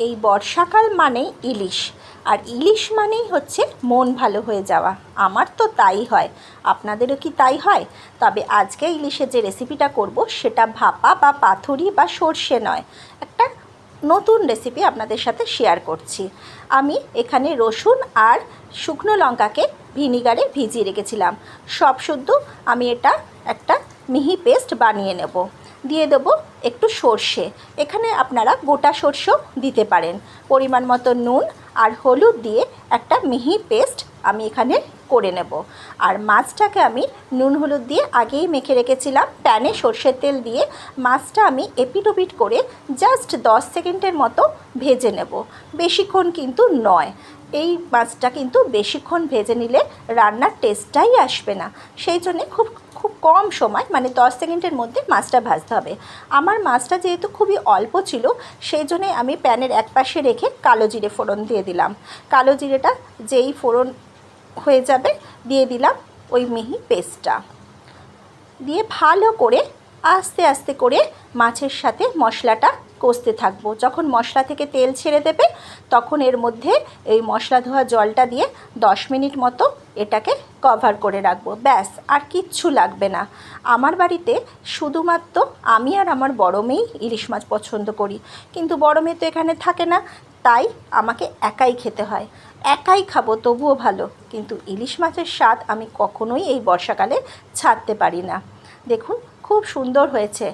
এই বর্ষাকাল মানেই ইলিশ, আর ইলিশ মানেই হচ্ছে মন ভালো হয়ে যাওয়া। আমার তো তাই হয়, আপনাদেরও কি তাই হয়? তবে আজকে ইলিশের যে রেসিপিটা করব সেটা ভাপা বা পাথুরি বা সর্ষে নয়, একটা নতুন রেসিপি আপনাদের সাথে শেয়ার করছি। আমি এখানে রসুন আর শুকনো লঙ্কাকে ভিনিগারে ভিজিয়ে রেখেছিলাম। সব শুদ্ধ আমি এটা একটা মিহি পেস্ট বানিয়ে নেব। দিয়ে দেবো একটু সর্ষে, এখানে আপনারা গোটা সর্ষেও দিতে পারেন। পরিমাণ মতো নুন আর হলুদ দিয়ে একটা মিহি পেস্ট আমি এখানে করে নেব। আর মাছটাকে আমি নুন হলুদ দিয়ে আগেই মেখে রেখেছিলাম। প্যানে সর্ষের তেল দিয়ে মাছটা আমি এপিট ওপিট করে জাস্ট 10 সেকেন্ডের মতো ভেজে নেব, বেশিক্ষণ কিন্তু নয়। এই মাছটা কিন্তু বেশিক্ষণ ভেজে নিলে রান্নার টেস্টটাই আসবে না, সেই জন্যে খুব কম সময়, মানে 10 সেকেন্ডের মধ্যে মাছটা ভাজতে হবে। আমার মাছটা যেহেতু খুবই অল্প ছিল, সেই জন্যে আমি প্যানের এক পাশে রেখে কালো জিরে ফোড়ন দিয়ে দিলাম। কালো জিরেটা যেই ফোড়ন হয়ে যাবে দিয়ে দিলাম ওই মিহি পেস্টটা, দিয়ে ভালো করে আস্তে আস্তে করে মাছের সাথে মশলাটা কষতে থাকবো। যখন মশলা থেকে তেল ছেড়ে দেবে তখন এর মধ্যে এই মশলা ধোয়া জলটা দিয়ে 10 মিনিট মতো এটাকে কভার করে রাখবো। ব্যাস, আর কিচ্ছু লাগবে না। আমার বাড়িতে শুধুমাত্র আমি আর আমার বড় মেয়েই ইলিশ মাছ পছন্দ করি, কিন্তু বড় মেয়ে তো এখানে থাকে না, তাই আমাকে একাই খেতে হয়। একাই খাবো তবুও ভালো, কিন্তু ইলিশ মাছের স্বাদ আমি কখনোই এই বর্ষাকালে ছাড়তে পারি না। দেখুন খুব সুন্দর হয়েছে।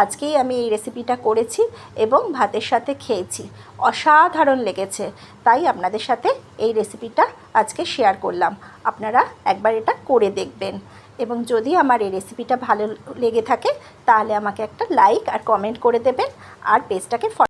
আজকেই আমি এই রেসিপিটা করেছি এবং ভাতের সাথে খেয়েছি, অসাধারণ লেগেছে। তাই আপনাদের সাথে এই রেসিপিটা আজকে শেয়ার করলাম। আপনারা একবার এটা করে দেখবেন, এবং যদি আমার এই রেসিপিটা ভালো লেগে থাকে তাহলে আমাকে একটা লাইক আর কমেন্ট করে দেবেন, আর পেজটাকে